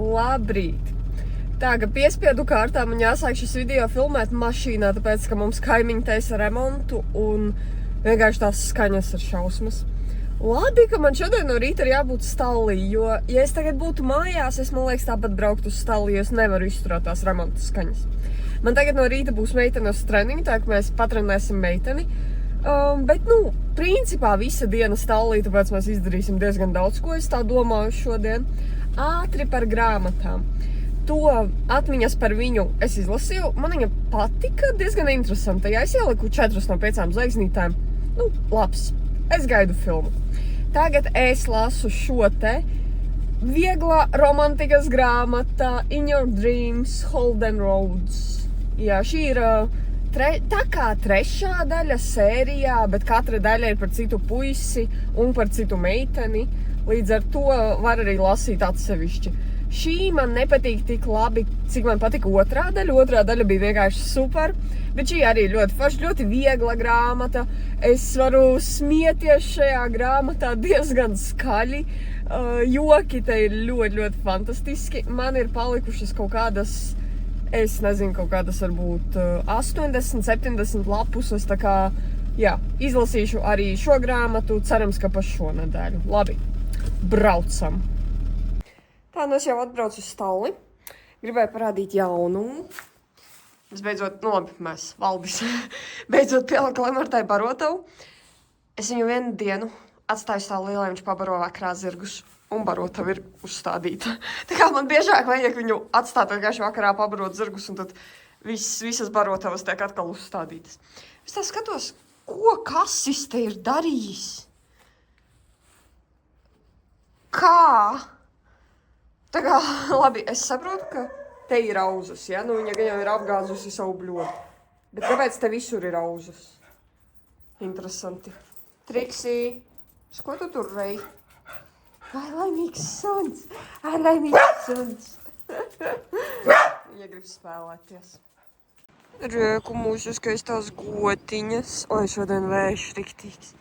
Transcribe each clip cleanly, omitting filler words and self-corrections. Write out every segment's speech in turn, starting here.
Labrīt! Tā, ka piespiedu kārtā man jāsāk šis video filmēt mašīnā, tāpēc, ka mums kaimiņi taisa remontu un vienkārši tās skaņas ir šausmas. Labi, ka man šodien no rīta ir jābūt stallī, jo, ja es tagad būtu mājās, es, man liekas, tāpat braukt uz stallī, jo es nevaru izturēt tās remontu skaņas. Man tagad no rīta būs meitene uz treniņu, tā ka mēs patrenēsim meiteni. Bet, principā visa diena stallī, tāpēc mēs izdarīsim diezgan daudz, ko es tā domāju šodien. Ātri par grāmatām. To atmiņas par viņu es izlasīju. Man viņa patika diezgan interesanta. Ja es ieliku 4 no 5 zvaigznītēm, labs. Es gaidu filmu. Tagad es lasu šo te viegla romantikas grāmata In Your Dreams, Holden Roads. Jā, šī ir tā kā 3. daļa sērijā, bet katra daļa ir par citu puisi un par citu meiteni. Līdz ar to var arī lasīt atsevišķi. Šī man nepatīk tik labi, cik man patika 2. daļa. 2. daļa bija vienkārši super, bet šī arī ļoti forša, ļoti viegla grāmata. Es varu smieties šajā grāmatā diezgan skaļi. Joki te ir ļoti, ļoti fantastiski. Man ir palikušas kaut kādas, es nezinu, kaut kādas varbūt 80, 70 lapuses, tā kā, jā, izlasīšu arī šo grāmatu, cerams, ka pa šo nedēļu. Labi, braucam! Tā, es jau atbraucu uz stalli. Gribēju parādīt jaunumu. Es beidzot, mēs, Valdis, beidzot pieliku Lemartai barotavu. Es viņu vienu dienu atstāju stallī, lai viņš pabaro vakarā zirgus, un barotava ir uzstādīta. Tā kā man biežāk vajag viņu atstāt vienkārši vakarā pabarot zirgus, un tad visas barotavas tiek atkal uzstādītas. Es tā skatos, ko kasis te ir darījis? Kā? Tā kā, labi, es saprotu, ka te ir auzas, ja? Viņa gan jau ir apgāzusi savu bļodu. Bet kāpēc te visur ir auzas? Interesanti. Triksi, ko tu tur rei? Ai, laimīgs suns! Ai, laimīgs suns! Viņa grib spēlēties. Rēku mūsu skaistās gotiņas. Oi, šodien vējš riktīgs.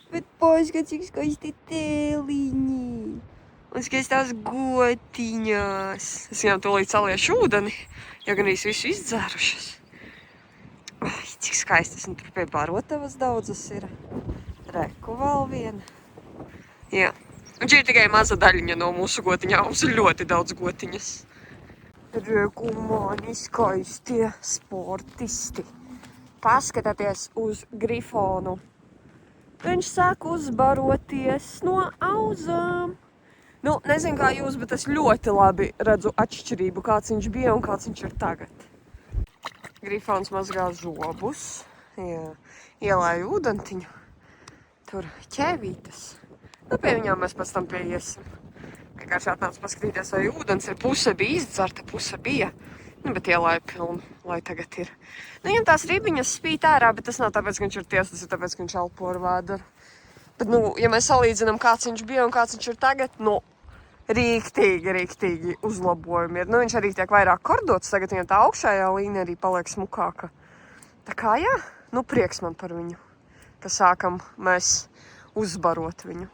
Bet paskatās, cik skaisti tēliņi. Un skaistās gotiņas. Es viņām tūlīt saliešu ūdeni, jo gan visu izdzērušas. Ai, cik skaistas. Un tur pie barotavas daudzas ir. Reku vēl viena. Jā. Un šī ir tikai maza daļiņa no mūsu gotiņām. Mums ir ļoti daudz gotiņas. Reku mani skaistie sportisti. Paskatieties uz grifonu. Viņš sāk uzbaroties no auzām. Nezinu kā jūs, bet es ļoti labi redzu atšķirību, kāds viņš bija un kāds viņš ir tagad. Grifons mazgā zobus. Jā. Ielāju ūdentiņu. Tur ķēvītes. Pie viņām mēs pēc tam pieiesim. Vienkārši atnācu paskatīties, vai ūdens ir puse bija izdzerta, puse bija. Bet ielāju pilnu, lai tagad ir. Viņam tās ribiņas spīt ārā, bet tas nav tāpēc, ka viņš ir tiesas, tas ir tāpēc, ka viņš elpo ar vēderu. Bet, ja mēs salīdzinām, kāds viņš bija un kāds viņš ir tagad, rīktīgi uzlabojumi ir. Viņš arī tiek vairāk kordots, tagad viņam tā augšējā līnija arī paliek smukāka. Tā kā, jā, prieks man par viņu, ka sākam mēs uzbarot viņu.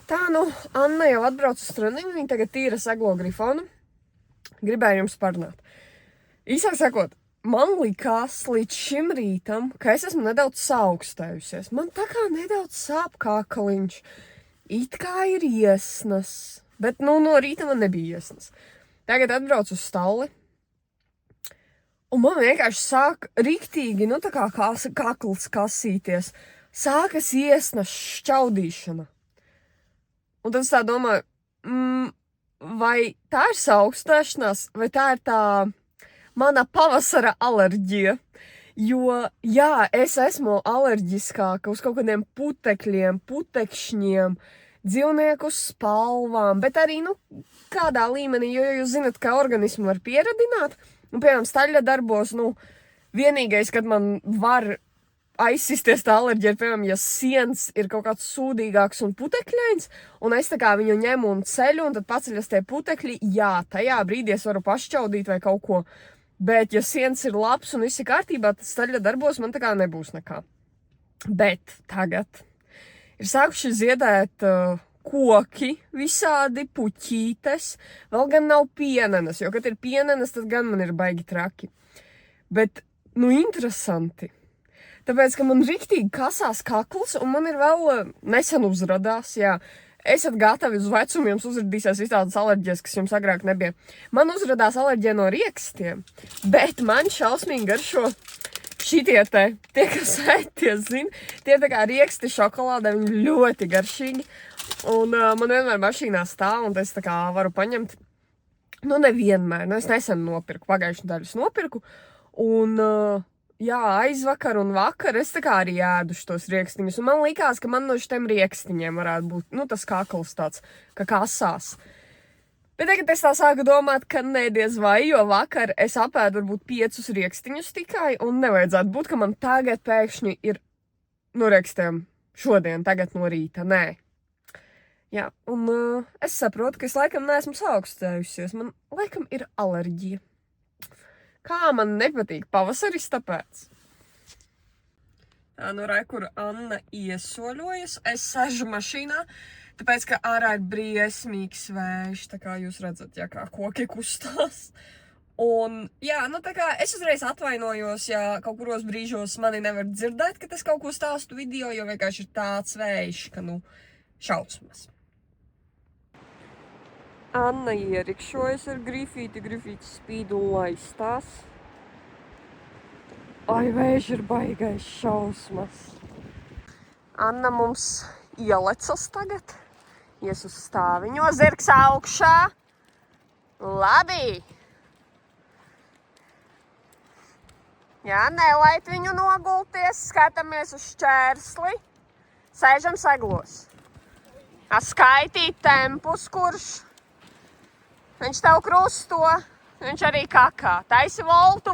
Tā, Anna jau atbrauc uz treniņu, viņa tagad tīra seglo grifonu. Gribēju jums parunāt. Īsāk sakot, man likās līdz šim rītam, ka es esmu nedaudz saaugstējusies. Man tā kā nedaudz sāp kākaliņš. It kā ir iesnas, bet no rīta man nebija iesnas. Tagad atbraucu uz stalli, un man vienkārši sāk riktīgi, tā kā kakls kasīties. Sākas iesnas šķaudīšana. Un tad es tā domāju, vai tā ir saaugstēšanās, vai tā ir tā mana pavasara alerģija. Jo, jā, es esmu alerģiskāka uz kaut kādiem putekļiem, putekšņiem, dzīvnieku spalvām, bet arī, kādā līmenī, jo jūs zinat, ka organismu var pieradināt, un, piemēram, staļļa darbos, vienīgais, kad man var aizsisties tā alerģija, piemēram, ja siens ir kaut kāds sūdīgāks un putekļains, un es tā kā viņu ņemu un ceļu, un tad paceļas tie putekļi, jā, tajā brīdī es varu pašķaudīt vai kaut ko. Bet, ja siens ir labs un viss ir kārtībā, tad staļļa darbos man tā kā nebūs nekā. Bet tagad ir sākuši ziedēt koki, visādi puķītes, vēl gan nav pienenes, jo, kad ir pienenes, tad gan man ir baigi traki. Bet, interesanti. Tāpēc, ka man riktīgi kasās kakls, un man ir vēl nesen uzradās, jā. Esat gatavi uz vecumu, jums uzradīsies visādas alerģijas, kas jums agrāk nebija. Man uzradās alerģija no riekstiem, bet man šausmīgi garšo šitie tie, kas tie zina, tie tā kā rieksti šokolādē, viņi ļoti garšīgi. Un man vienmēr mašīnā stāv, un es tā kā varu paņemt, nevienmēr, es nesen nopirku, pagājušu daļus nopirku, un jā, aizvakar un vakar es tā kā arī ēdu šos riekstiņus, un man likās, ka man no šitiem riekstiņiem varētu būt, tas kakls tāds, kā kasās. Bet tagad es tā sāku domāt, ka nediez vai, jo vakar es apēdu varbūt 5 riekstiņus tikai, un nevajadzētu būt, ka man tagad pēkšņi ir no riekstiem šodien, tagad no rīta, nē. Jā, un es saprotu, ka es laikam neesmu saaugstējusies, man laikam ir alerģija. Kā man nepatīk pavasaris, tāpēc. Tā, re, kur Anna iesoļojas. Es sežu mašīnā, tāpēc, ka ārā ir briesmīgs vējš, tā kā jūs redzat, ja kā koki kustās. Un, jā, tā kā es uzreiz atvainojos, ja kaut kuros brīžos mani nevar dzirdēt, kad es kaut ko stāstu video, jo vienkārši ir tāds vējš, ka, šausmas. Anna ierikšojas ar grifīti spīd un laistās. Ai, vējš ir baigais šausmas. Anna mums ielecas tagad. Ies uz stāviņo, zirgs augšā. Labi. Jā, nelaid viņu nogulties, skatāmies uz šķērsli. Sēžam seglos. Skaitīt tempus, kurš. Viņš tev krusto, viņš arī kakā. Taisi voltu.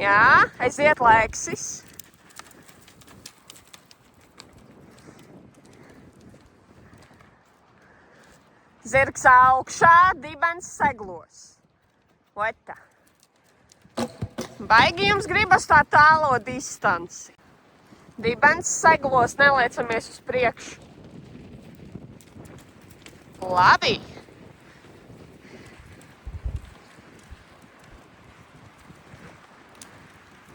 Jā, aiziet Leksis. Zirgs augšā, dibens seglos. Ota. Baigi jums gribas tā tālo distanci. Dibens seglos, neliecamies uz priekšu. Labi.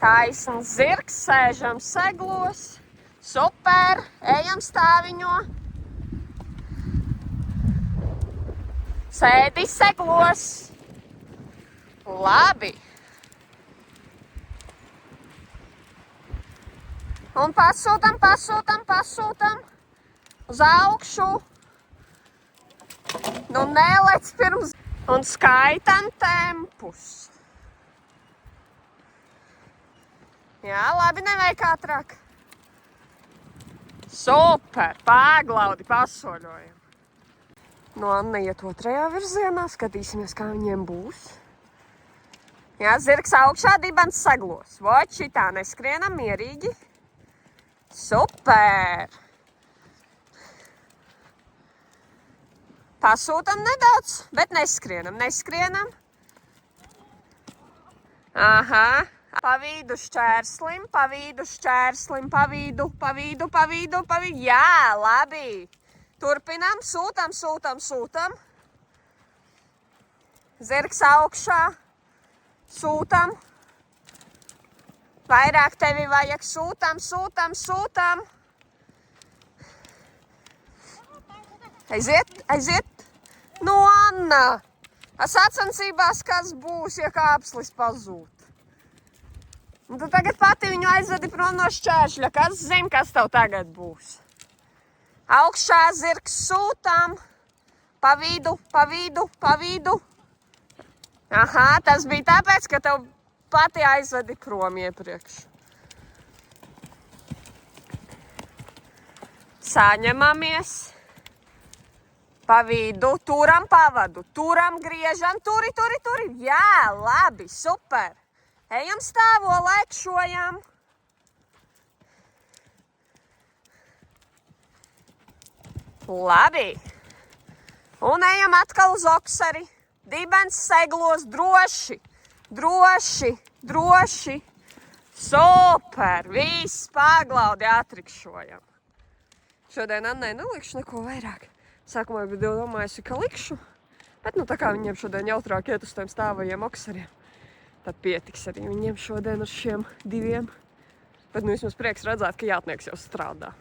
Taisns zirgs, sēžam seglos. Super, ejam stāviņo. Sēdi seglos. Labi. Un pasūtam. Uz augšu. Nelec pirms. Un skaitam tempus. Jā, labi, nevajag ātrāk. Super, pāglaudi, pasoļojam. Anna iet otrajā virzienā, skatīsimies, kā viņiem būs. Jā, zirgs augšā, dibens seglos. Vot šitā neskrienam mierīgi. Super! Pasūtam nedaudz, bet neskrienam. Aha, pa vidu šķērslim. Jā, labi. Turpinam, sūtam. Zirgs augšā, sūtam. Vairāk tevi vajag, sūtam. Aiziet. Anna, sacensībās kas būs, ja kāpslis pazūd? Tu tagad pati viņu aizvedi prom no šķēršļa. Kas zina, kas tev tagad būs? Augšā zirgs sūtam. Pa vidu. Aha, tas bija tāpēc, ka tev pati aizvedi prom iepriekš. Saņemamies. Pa vidu, turam pavadu, griežam, turi. Jā, labi, super. Ejam stāvo, lekšojam. Labi. Un ejam atkal uz oksari. Dibens seglos, droši. Super, viss paglaudi atrikšojam. Šodien Annai nelikšu neko vairāk. Sākumā bija domājusi, ka likšu. Bet nu tā kā viņiem šodien jautrāk iet uz tiem stāvajiem okseriem, tad pietiks arī viņiem šodien ar šiem 2. Bet nu vismaz prieks redzēt, ka jātnieks jau strādā.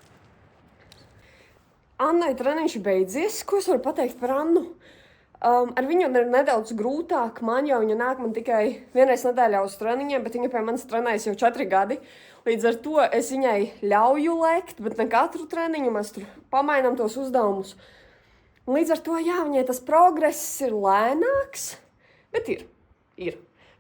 Annai treniņš beidzies. Ko es varu pateikt par Annu? Ar viņu ir nedaudz grūtāk. Man jau viņa nāk man tikai vienreiz nedēļā uz treniņiem, bet viņa pie manis trenējas jau 4 gadi. Līdz ar to es viņai ļauju lēkt, bet ne katru treniņu mēs tur pamainām tos uzdevumus. Līdz ar to, jā, viņai tas progress ir lēnāks, bet ir.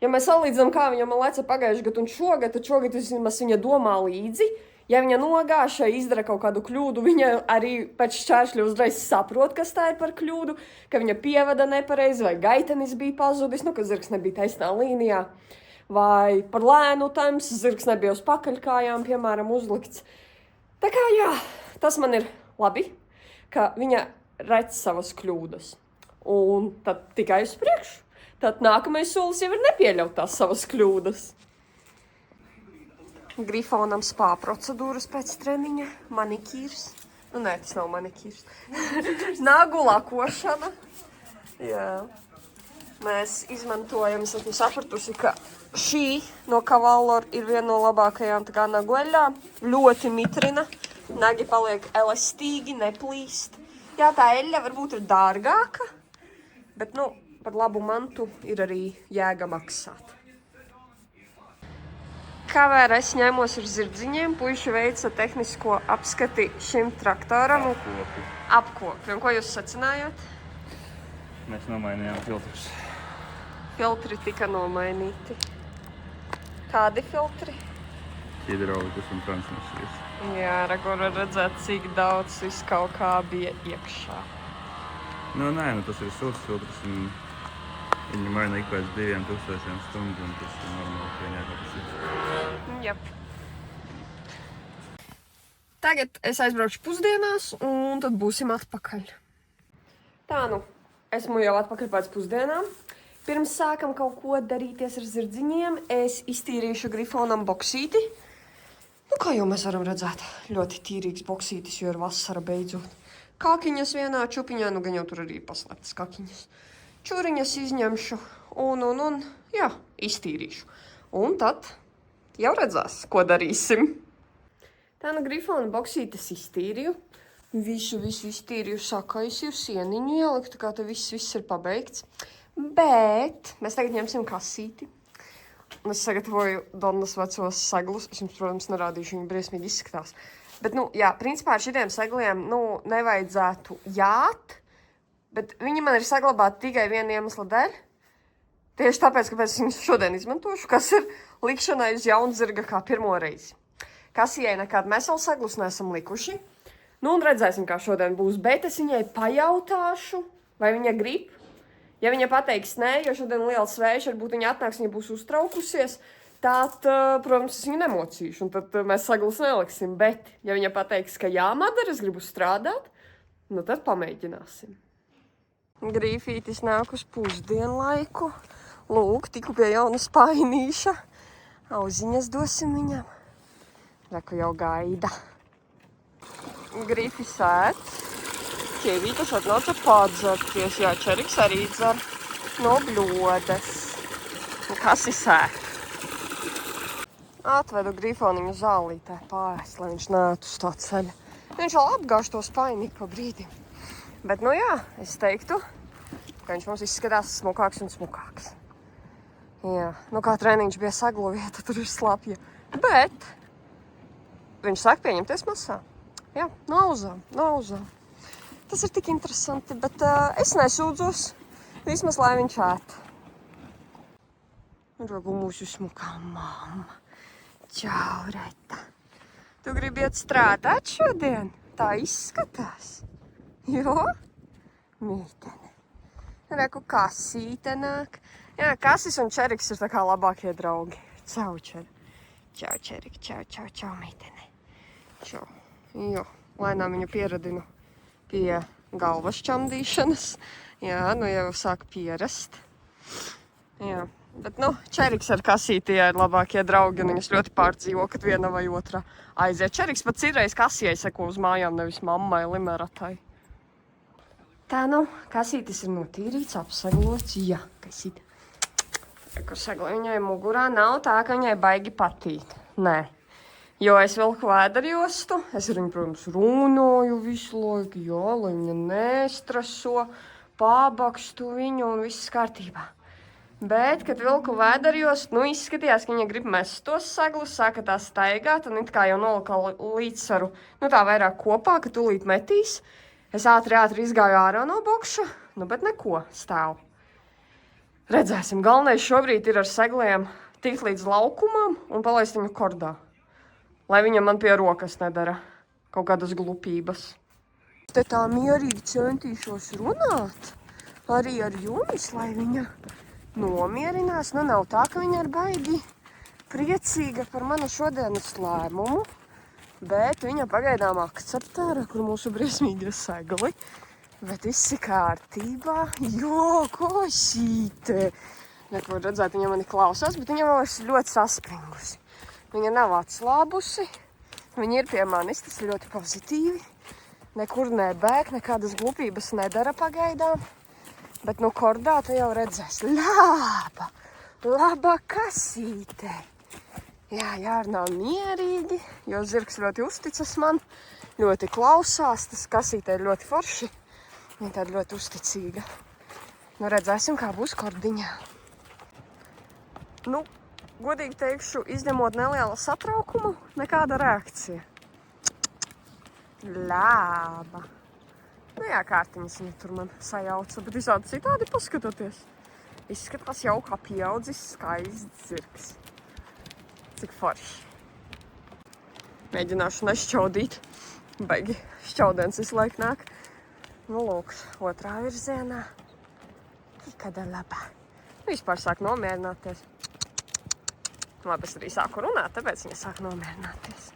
Ja mēs salīdzinām, kā viņa man leca pagājuši gadu un šogad, tad šogad viņa domā līdzi. Ja viņa nogāša, izdara kaut kādu kļūdu, viņa arī pēc šķēršļa uzreiz saprot, kas tā ir par kļūdu, ka viņa pievada nepareizi, vai gaitenis bija pazudis, ka zirgs nebija taisnā līnijā, vai par lēnu temps, zirgs nebija uz pakaļkājām, piemēram, uzlikts. Tā kā, jā, tas man ir labi, ka viņa redz savas kļūdas. Un tad tikai uz priekšu. Tad nākamais solis jau ir nepieļaut tās savas kļūdas. Grifonam spā procedūras pēc treniņa, manikīrs. Nu, nē, tas nav manikīrs. Nagu lakošana. Jā. Mēs izmantojam, es esmu sapratusi, ka šī no Cavallo ir viena no labākajām tā kā nagu eļļām. Ļoti mitrina. Nagi paliek elastīgi, neplīst. Jā, tā eļļa varbūt ir dārgāka, bet, nu, par labu mantu ir arī jēga maksāt. Kamēr es ņēmos ar zirdziņiem, puiši veica tehnisko apskati šim traktoram. Apkopi. Un ko jūs secinājāt? Mēs nomainījām filtrus. Filtri tika nomainīti. Kādi filtri? Hidraulikas un transmisijas. Jā, kur var redzēt, cik daudz viss kaut kā bija iekšā. Nu, nē, tas ir silts filtrs un viņi maina ik pēc 2000 stundu un tas ir normāli, ka viņai tas ir. Jep. Tagad es aizbraukšu pusdienās un tad būsim atpakaļ. Tā nu, esmu jau atpakaļ pēc pusdienām. Pirms sākam kaut ko darīties ar zirdziņiem, es iztīrīšu Grifonam boksīti. Nu, kā jau mēs varam redzēt, ļoti tīrīgs boksītis, jo ir vasara beidzot. Kakiņas vienā čupiņā, nu gan jau tur arī paslēptas kakiņas. Čuriņas izņemšu un, jā, iztīrīšu. Un tad jau redzēs, ko darīsim. Tā nu Grifona boksītes iztīrīju. Visu iztīrīju, sakaisīju, sieniņu ieliku, tā kā te viss ir pabeigts. Bet mēs tagad ņemsim kasīti. Un es sagatavoju Donnas vecos seglus. Es jums, protams, nerādīšu, viņi briesmīgi izskatās. Bet, nu, jā, principā ar šitiem segliem, nu, nevajadzētu jāt. Bet viņi man ir saglabāti tikai viena iemesla dēļ. Tieši tāpēc, kāpēc es viņus šodien izmantošu, kas ir likšanai uz jaunu zirga kā pirmo reizi. Kasijai nekādu mēs vēl seglus neesam likuši. Nu, un redzēsim, kā šodien būs. Bet es viņai pajautāšu, vai viņa grib. Ja viņa pateiks nē, jo šodien liels vējš, varbūt viņa atnāks, viņa būs uztraukusies, tad, protams, es viņu nemocīšu, un tad mēs seglus neliksim. Bet, ja viņa pateiks, ka jā, Madara, es gribu strādāt, nu tad pamēģināsim. Grīfītis nāk uz pusdienlaiku. Lūk, tiku pie jauna spainīša. Auziņas dosim viņam. Reku jau gaida. Grīfis ēd. Ķēvītas atnāca padzerties. Jā, Čeriks arī dzer no bļodes. Kas ir sēd? Atvedu Grifoniņu zālītē pārēst, lai viņš nātu uz tā ceļa. Viņš vēl apgāž to spainīku pa brīdim. Bet, nu jā, es teiktu, ka viņš mums izskatās smukāks un smukāks. Jā, nu kā treniņš bija seglu vieta, tur ir slapja. Bet viņš sāk pieņemties masā. Jā, nauzām. Tas ir tik interesanti, bet es nesūdzos. Vismaz, lai viņš ēt. Rogu mūsu smukā mamma. Čau, Reta. Tu gribi iet strādāt šodien? Tā izskatās. Jo? Mītene. Reku, kasīte nāk. Jā, Kasis un Čeriks ir tā kā labākie draugi. Čau, Čerik. Čau, Čerik. Čau, mītene. Čau. Jo, lēnām viņu pieradinu pie galvas čamdīšanas. Jā, nu jau sāk pierast. Jā, Bet, nu, Čeriks ar Kasīti ir labākie draugi, un viņas ļoti pārdzīvo, kad viena vai otra aiziet. Čeriks pat citreiz Kasijai seko uz mājām, nevis mammai Limeratai. Tā, nu, Kasītis ir notīrīts, apseglots. Jā, Kasīti. Kur segla viņai mugurā nav tā, ka viņai baigi patīk. Nē. Jo es vilku vēderjostu, es ar viņu, protams, runāju visu laiku, jā, lai viņa nestreso, pabakstu viņu un viss kārtībā. Bet, kad vilku vēderjostu, nu, izskatījās, ka viņa grib mest tos seglus, sāka tā staigāt un it kā jau nolika līdzsvaru, nu, tā vairāk kopā, ka tūlīt metīs. Es ātri izgāju ārā no bokša, nu, bet neko, stāv. Redzēsim, galvenais šobrīd ir ar segliem tikt līdz laukumam un palaist viņu kordā. Lai viņa man pie rokas nedara kaut kādas glupības. Te tā mierīgi centīšos runāt arī ar jums, lai viņa nomierinās. Nu, nav tā, ka viņa ir baigi priecīga par manu šodienas lēmumu, bet viņa pagaidām akceptē, kur mūsu briesmīgie segli. Bet viss ir kārtībā. Jo, Kosīte! Neko redzēt, viņa mani klausās, bet viņa vēl ir ļoti saspringusi. Viņa nav atslābusi, viņa ir pie manis, tas ir ļoti pozitīvi. Nekur nebēg, nekādas glupības nedara pagaidām. Bet nu kordā tu jau redzēs. Laba Kasīte. Jā, jārunā mierīgi, jo zirgs ļoti uzticas man, ļoti klausās. Tas Kasīte ir ļoti forši. Viņa tāda ļoti uzticīga. Nu, redzēsim, kā būs kordiņā. Nu, godīgi teikšu, izņemot nelielu satraukumu, nekāda reakcija. Laba. Nu jā, kārtiņas viņa tur man sajauca, bet visādi citādi paskatoties. Izskatās jau kā pieaudzis skaists zirgs. Cik forši. Mēģināšu nešķaudīt. Baigi šķaudens visu laiku nāk. Nu lūk, otrā virzienā. Kāda laba. Vispār sāk nomierināties. Labi, es arī sāku runāt, tāpēc viņa sāk nomierināties.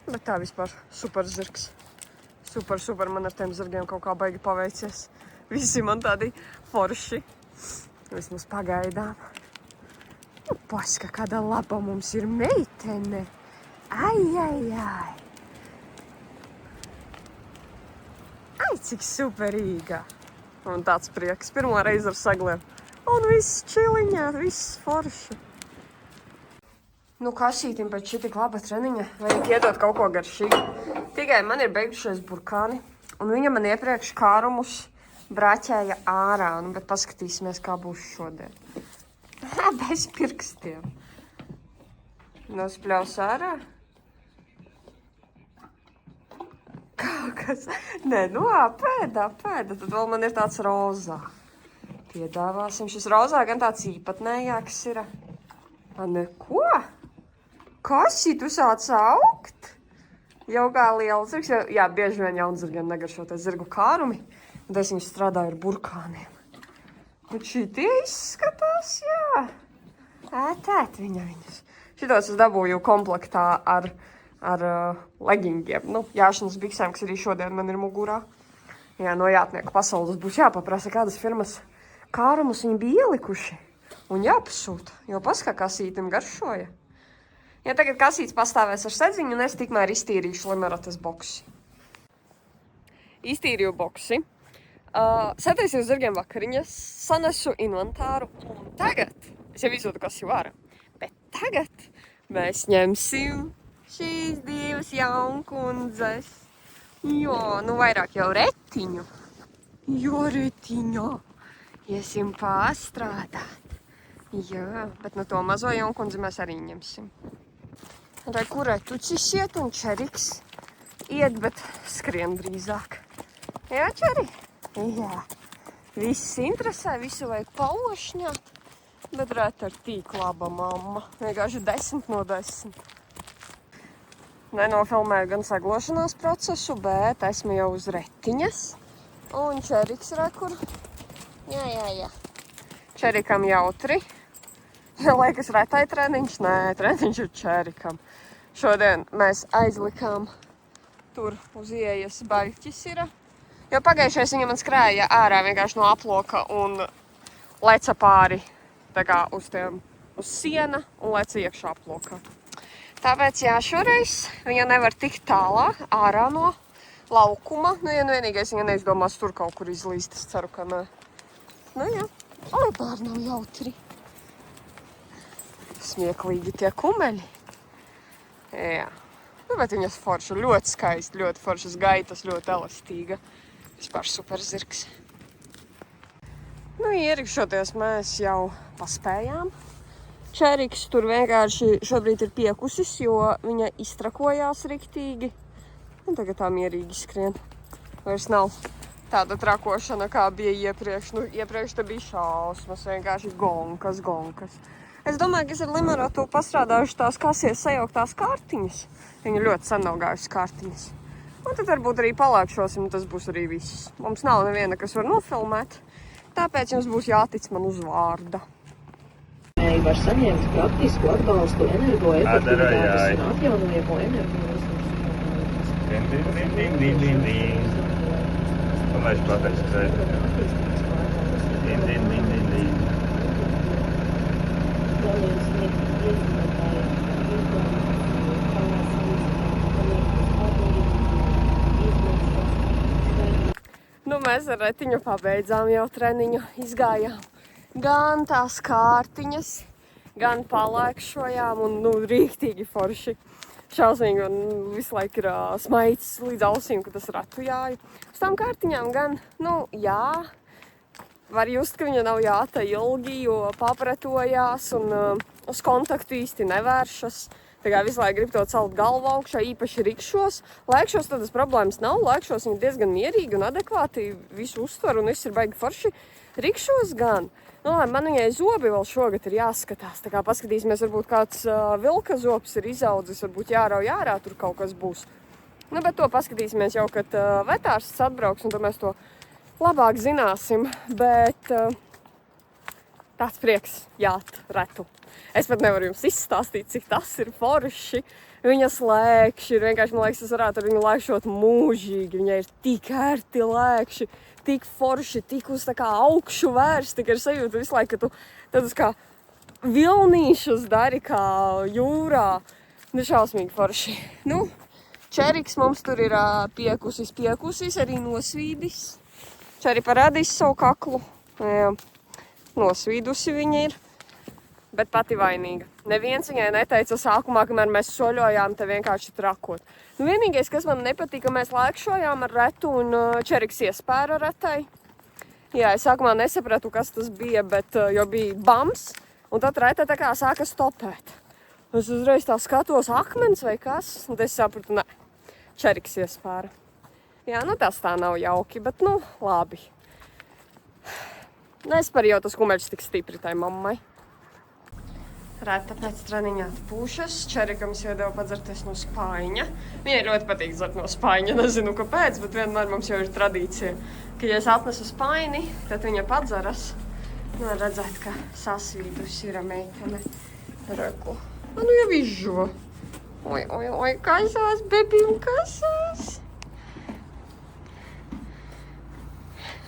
Bet tā vispār super zirgs. Super, man ar tiem zirgiem kaut kā baigi paveicies. Visi man tādi forši. Vismaz pagaidām. Nu, paska, kāda laba mums ir meitene. Ai. Ai, cik superīga. Un tāds prieks. Pirmo reizi ar segliem. Un viss čiliņā, viss forši. Nu, Kasītim pēc šī tik laba treniņa vajag iedot kaut ko garšīgu. Tikai man ir beigušies burkāni, un viņa man iepriekš kārumus braķēja ārā, nu, bet paskatīsimies, kā būs šodien. Bez pirkstiem. Nospļaus ārā. Kaut kas. Nē, nu, pēdā. Tad vēl man ir tāds rozā. Piedāvāsim. Šis rozā gan tāds īpatnējāks ir. Neko? Kasī, tu sāc augt? Jau kā liela zirgs. Jā, bieži vien jaunzirgiem negaršo tie zirgu kārumi. Un es viņus strādāju ar burkāniem. Un šitie izskatās, jā. Tēt viņus. Šitos es dabūju komplektā ar leggingiem. Nu, jāšanas biksēm, kas arī šodien man ir mugurā. Jā, no jātnieku pasaules būs jāpaprasa, kādas firmas kārumus viņi bija ielikuši. Un jāpasūta, jo paskā Kasītim garšoja. Ja tagad Kasīts pastāvēs ar sedziņu, un es tikmēr iztīrīšu Limeratas boksi. Iztīrīju boksi. Sataisīju zirgiem vakariņas, sanesu inventāru, un tagad, es jau izūtu, kas jau ārā, bet tagad mēs ņemsim šīs divas jaunkundzes. Jo, nu vairāk jau retiņu. Jo, retiņā. Iesim pārstrādāt. Jā, bet no to mazo jaunkundzi mēs arī ņemsim. Lai kurai tucis iet un Čeriks iet, bet skrien drīzāk. Jā, Čeri? Jā. Viss interesē, visu vajag palošņāt, bet rēt ar tīk laba mamma. Vienkārši 10 no 10. Nenofilmēju gan saglošanās procesu, bet esmu jau uz retiņas. Un Čeriks rekur. Jā. Čerikam jautri. Liekas retai treniņš? Nē, treniņš ir Čerikam. Šodien mēs aizlikām tur uz ieejas baļķis ir. Jo pagājušais viņa man skrēja ārā vienkārši no aploka un leca pāri tā kā uz siena un leca iekšā plokā. Tāpēc, jā, šoreiz viņa nevar tikt tālāk ārā no laukuma. Nu, ja vienīgais viņa neizdomās tur kaut kur izlīst, es ceru, ka nē. Nu, jā. Oi, bērnam jautri. Smieklīgi tie kumeļi. Jā. Nu, bet viņas forša ļoti skaisti, ļoti foršas gaitas, ļoti elastīga. Vispār super zirgs. Nu, ierikšoties mēs jau paspējām. Čeriks tur vienkārši šobrīd ir piekusis, jo viņa iztrakojās riktīgi. Un tagad tā mierīgi skrien. Vairs nav tāda trakošana, kā bija iepriekš. Nu, iepriekš te bija šausmas, vienkārši gonkas. Es domāju, ka es ar Limaratu pastrādājuši tās kasies sajauktās kārtiņas. Viņa ļoti sen nav gājušas kārtiņas. Un tad varbūt arī palēkšosim, un tas būs arī viss. Mums nav neviena, kas var nofilmēt, tāpēc jums būs jātic man uz vārda. Var saņemt praktisku atbalstu energoefektivitātes un atjaunojamo energoresursu. Tomēr pateicu, Nu, mēs ar Retiņu pabeidzām jau treniņu, izgājām gan tās kārtiņas, gan palēkšojām un, nu, rīktīgi forši. Šausmīgi un visu laiku ir smaids līdz ausīm, ka tas ratu jāju. Uz tām kārtiņām gan, nu, jā, var just, ka viņa nav jāta ilgi, jo papretojās un uz kontaktu īsti nevēršas. Tā kā visu laiku grib to celt galvu augšā, īpaši rikšos. Lēkšos tādas problēmas nav, lēkšos viņa diezgan mierīgi un adekvāti visu uztver un viss ir baigi forši. Rikšos gan. Nu, man viņai zobi vēl šogad ir jāskatās. Tā kā paskatīsimies, varbūt kāds vilka zobs ir izaudzis, varbūt jārauj ārā, tur kaut kas būs. Nu, bet to paskatīsimies jau, kad vetārsts atbrauks un tad mēs to labāk zināsim. Bet tāds prieks jāt retu. Es pat nevaru jums izstāstīt, cik tas ir forši. Viņas lēkši ir vienkārši, man liekas, es varētu ar viņu lēkšot mūžīgi. Viņai ir tik ērti lēkši, tik forši, tik uz tā kā augšu vērsti, ka ir sajūta visu laiku, ka tu tādus kā vilnīšus dari kā jūrā. Nu, šausmīgi forši. Nu, Čeriks mums tur ir piekusis, arī nosvīdis. Čeri parādīs savu kaklu. Jā, nosvīdusi viņa ir. Bet pati vainīga. Neviens viņai neteica sākumā, kamēr mēs soļojām, te vienkārši trakot. Nu, vienīgais, kas man nepatika, mēs lēkšojām ar retu un Čeriks iespēra retai. Jā, es sākumā nesapratu, kas tas bija, bet jo bija bams, un tad reta tā kā sāka stopēt. Es uzreiz tā skatos, akmens vai kas, un es sapratu, ne, Čeriks iespēra. Jā, nu tas tā nav jauki, bet nu, labi. Nespēr jau tas kumeļš tik stipri tai mammai. Reta pēc treniņā atpūšas. Čerikam iedeva padzerties no spaiņa. Viņai ļoti patīk dzert no spaiņa. Nezinu, kāpēc, bet vienmēr mums jau ir tradīcija, ka, ja es atnesu spaini, tad viņa padzeras. Nu, redzēt, ka sasvīdus ir meitene. Reku. Nu, jau izžo. Oi, kasās, bebim, kasās.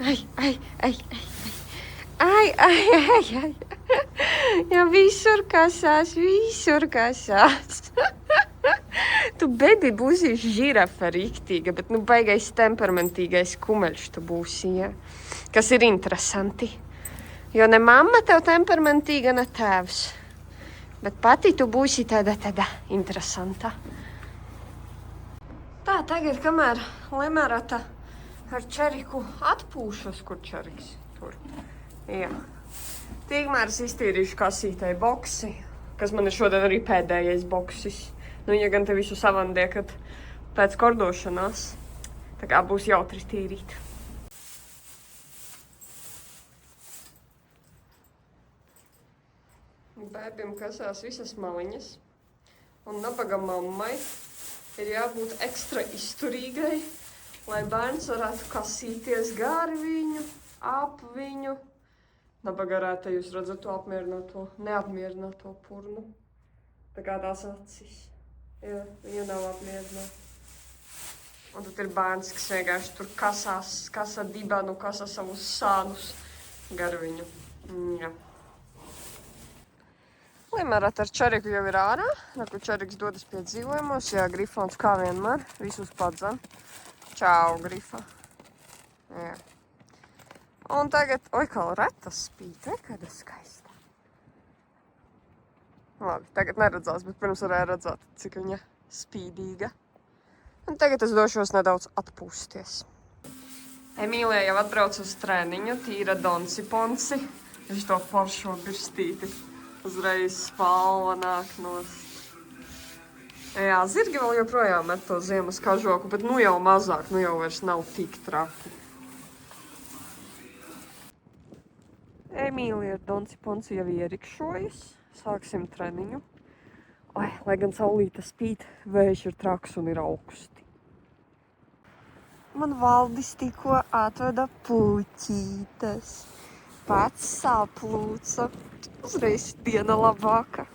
Ai. Jā, visur kasās. Tu, bebi, būsi žirafa riktīga, bet, nu, baigais temperamentīgais kumeļš tu būsi, jā. Kas ir interesanti. Jo ne mamma tev temperamentīga, ne tēvs. Bet pati tu būsi tāda interesanta. Tā, tagad, kamēr Limarata ar Čeriku atpūšas, kur Čeriks tur. Jā. Tikmēr es iztīrīšu kasītei boksi, kas man ir šodien arī pēdējais boksis. Nu, ja gan te visu savandiekat pēc kordošanās, tā kā būs jautri tīrīt. Bēbim kasās visas maliņas, un nabaga mammai ir jābūt ekstra izturīgai, lai bērns varētu kasīties gar viņu, ap viņu. Nabagarētā jūs redzat to neapmierināto purnu. Tā kā tās acis. Jā, viņa nav apmierināta. Un tad ir bērns, kas vienkārši tur kasa dibanu, kasa savus sānus gar viņu. Jā. Limerata ar Čeriku jau ir ārā, kur Čeriks dodas pie dzīvojumos. Jā, Grifons kā vienmēr, visus padzem. Čau, Grifa. Jā. Un tagad, kā reta spīt, kāda skaista. Labi, tagad neredzās, bet pirms varēja redzēt, cik viņa spīdīga. Un tagad es došos nedaudz atpūsties. Emīlija jau atbrauc uz treniņu, tīra donci ponci. Viņš to foršo birstīti. Uzreiz spalva nāk nost. Jā, zirgi vēl joprojām met to ziemas kažoku, bet nu jau mazāk, nu jau vairs nav tik traki. Emīlija ar donci ponci jau ierikšojas. Sāksim treniņu. Lai gan saulīte spīt, vējš ir traks un ir augsti. Man Valdis tikko atveda puķītes. Pats saplūca. Uzreiz diena labāka.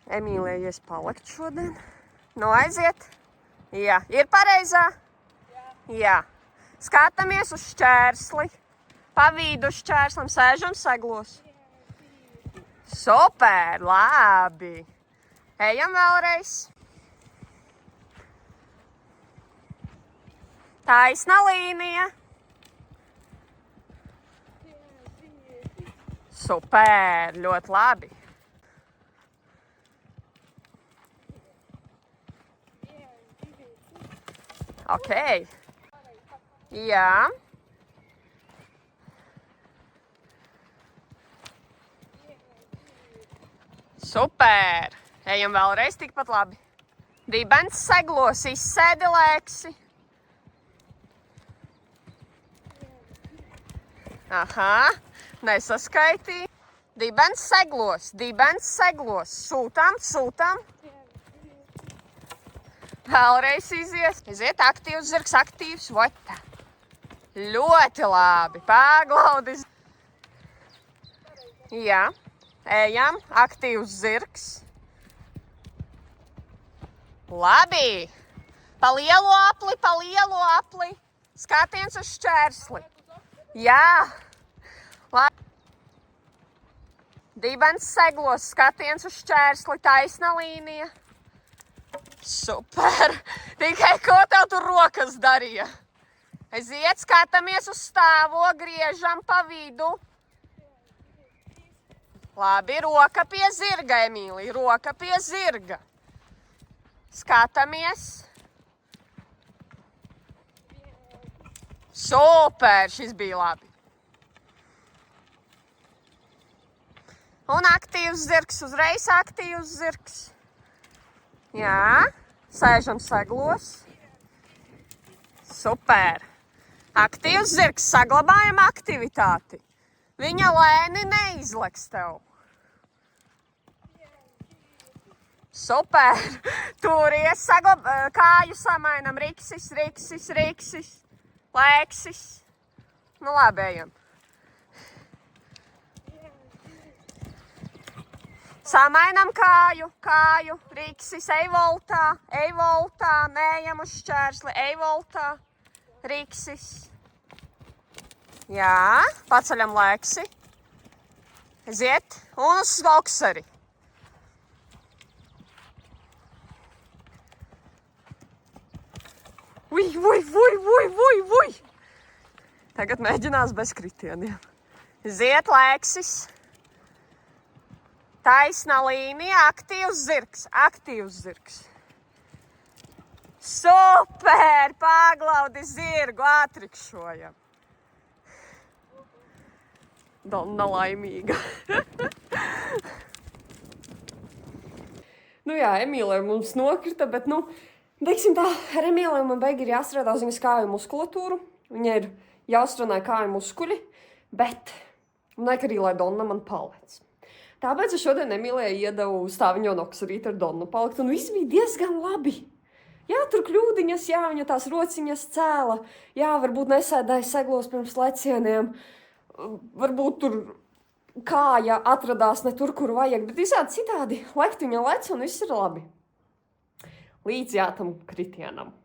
Emīlijai ies palikt šodien. Nu, aiziet? Jā. Ir pareizā? Jā. Skatāmies uz šķērsli. Pa vidu šķērslim sēžam seglos. Super, labi. Ejam vēlreiz. Taisna līnija. Super, ļoti labi. Ok. Jā. Super. Ejam vēlreiz tikpat labi. Dibens seglos, izsēdi lēksi. Aha, nesaskaitīja. Dibens seglos. Sūtām. Vēlreiz izies. Iziet aktīvs zirgs, aktīvs. Vota. Ļoti labi. Paglaudi. Jā. Ejam. Aktīvs zirgs. Labi. Pa lielo apli. Skatiens uz šķērsli. Jā. Labi. Dibens seglos, skatiens uz šķērsli, taisna līnija. Super. Tikai ko tev tur rokas darīja? Aiziet, skatāmies uz stāvo, griežam pa vidu. Labi, roka pie zirga, Emīlija, roka pie zirga. Skatāmies. Super, šis bija labi. Un aktīvs zirgs, uzreiz aktīvs zirgs. Jā, sēžam seglos. Super. Aktīvs zirgs, saglabājam aktivitāti. Viņa lēni neizleks tev. Super. Turies, kāju samainam, riksis. Lēksis. Nu labi, ejam. Samainam kāju, riksis, ej voltā, neejam uz šķērsli, ej voltā, riksis. Jā, paceļam lēksi. Aiziet, un uz vokseri. Ui. Tagad mēģinās bez kritieniem. Aiziet, lēksis. Taisna līnija, aktīvs zirgs. Super, paglaudi zirgu, atrikšojam. Donna laimīga. Nu jā, Emīlija mums nokrita, bet teiksim tā, ar Emīliju man beigi ir jāstrādā uz viņas kāju muskulatūru. Viņai ir jāstrādā kāju muskuļi, bet vajag arī, lai Donna man palēc. Tāpēc es šodien Emīlijai iedevu stāviņo noksarīt ar Donnu palikt, un viss bija diezgan labi. Jā, tur kļūdiņas, jā, viņa tās rociņas cēla, jā, varbūt nesēdēja seglos pirms lecieniem, varbūt tur kāja atradās ne tur, kur vajag, bet visādi citādi lekt viņa lec, un viss ir labi. Līdz jā tam kritienam.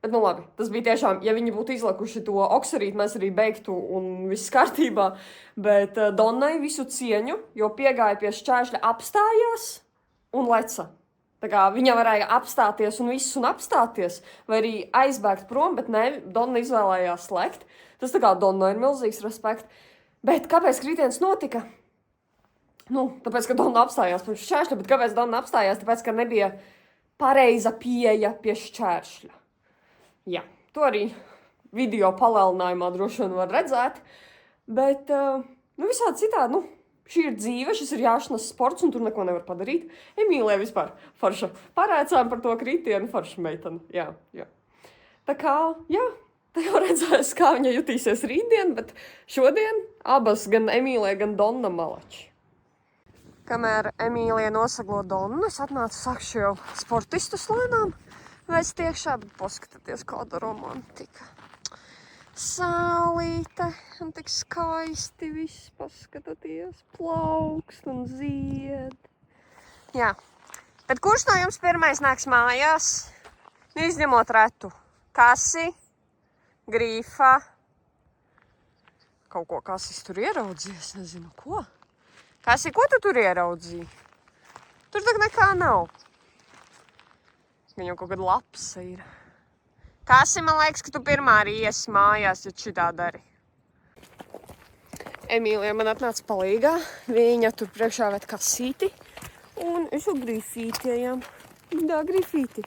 Bet, nu labi, tas bija tiešām, ja viņi būtu izlikuši to okserīt, mēs arī beigtu un viss kārtībā. Bet Donnai visu cieņu, jo piegāja pie šķēršļa, apstājās un leca. Tā kā viņa varēja apstāties un viss un apstāties, vai arī aizbēgt prom, bet ne, Donna izvēlējās slēgt. Tas tā kā Donna ir milzīgs respekt. Bet kāpēc kritiens notika? Nu, tāpēc, ka Donna apstājās pie šķēršļa, bet kāpēc Donna apstājās? Tāpēc, ka nebija pareiza pieeja pie šķēršļa. Jā, to arī video palielinājumā droši vien var redzēt, bet, nu, visādi citādi, nu, šī ir dzīve, šis ir jāšanas sports, un tur neko nevar padarīt. Emīlija vispār forša parēcām par to kritienu, forša meitene, jā. Tā kā, jā, tā jau redzēs, kā viņa jutīsies rītdien, bet šodien abas, gan Emīlija, gan Donna malači. Kamēr Emīlija nosaglo Donnu, es atnācu sakšu jau sportistus lēnām. Vēc tiekšā, bet paskatieties, kāda romantika. Saulīte, un tik skaisti viss, paskatieties, plaukst un zied. Jā, bet kurš no jums pirmais nāks mājās? Izņemot Retu. Kasi, Grīfa. Kaut ko Kasis tur ieraudzījies, nezinu ko. Kasi, ko tu tur ieraudzīji? Tur tak nekā nav. Viņam kaut kāda lapsa ir. Kasi, man liekas, ka tu pirmā arī iesi mājās, ja šitā dari. Emīlija man atnāca palīgā. Viņa tur priekšā vēd kasīti. Un es jau Grifīti ejam. Jā, Grifīti.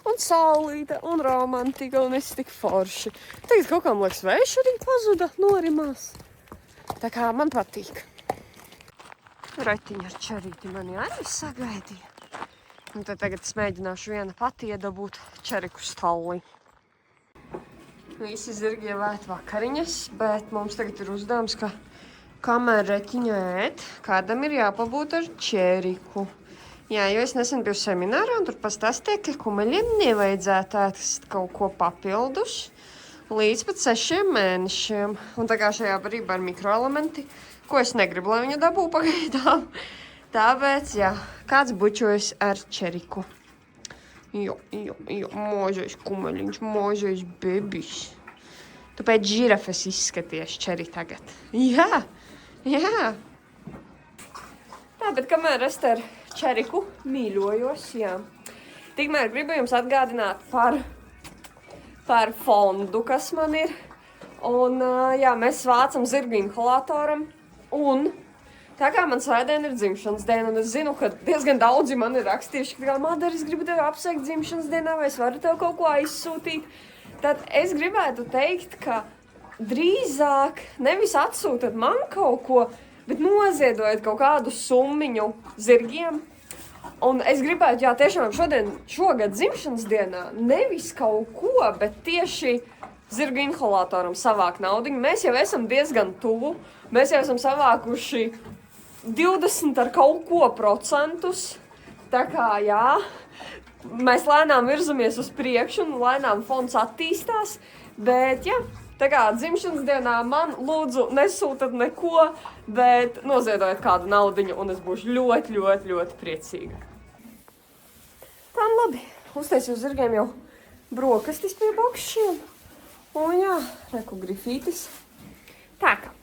Un saulīte, un romantika, un es tik forši. Tagad kaut kā, man liekas, vējš arī pazuda, norimās. Tā kā man patīk. Retiņa ar čerīti mani arī sagaidīja. Un tad tagad es mēģināšu viena pati iedabūt čeriku stalli. Visi zirgi jau ēt vakariņas, bet mums tagad ir uzdevums, ka kamēr Retiņa ēt, kādam ir jāpabūt ar čeriku. Jā, jo es nesen biju seminārā un tur pastāstīja, ka kumeļiem nevajadzētu ēst kaut ko papildus līdz pat 6 mēnešiem. Un tā kā šajā barībā ir mikroelementi, ko es negribu, lai viņa dabū pagaidām. Tāpēc, jā, kāds bučojas ar čeriku. Jo, mūžais kumeļiņš, mūžais bebis. Tu pēc žirafes izskaties čeri tagad. Jā. Tā, bet kamēr es te ar čeriku mīļojos, jā. Tikmēr gribu jums atgādināt par fondu, kas man ir. Un, jā, mēs vācam zirgu inhalatoram un... Tā kā man svētdien ir dzimšanas diena, un es zinu, ka diezgan daudzi man ir rakstījuši, ka Madara, es gribu tevi apsveikt dzimšanas dienā, vai es varu tev kaut ko aizsūtīt. Tad es gribētu teikt, ka drīzāk nevis atsūtat man kaut ko, bet noziedojiet kaut kādu summiņu zirgiem. Un es gribētu, jā, tiešām šogad dzimšanas dienā nevis kaut ko, bet tieši zirgu inhalatoram savākt naudiņu. Mēs jau esam diezgan tuvu, mēs jau esam savākuši 20 ar kaut ko procentus, tā kā jā, mēs lēnām virzamies uz priekšu un lēnām fonds attīstās, bet jā, tā kā dzimšanas dienā man lūdzu nesūtat neko, bet noziedojiet kādu naudiņu un es būšu ļoti, ļoti, ļoti priecīga. Tā, labi, uztaisīju zirgiem jau brokastis pie bokšiem, un jā, reku Grifītis. Tā kā.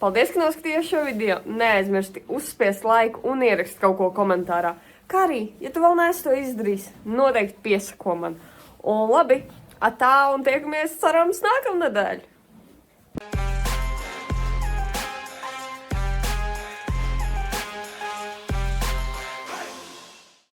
Paldies, ka noskatījās šo video. Neaizmirsti uzspiest laiku un ierakst kaut ko komentārā. Kā arī, ja tu vēl neesi to izdarījis, noteikti piesako man. Un labi, atā un tiekamies cerams nākamnedēļ.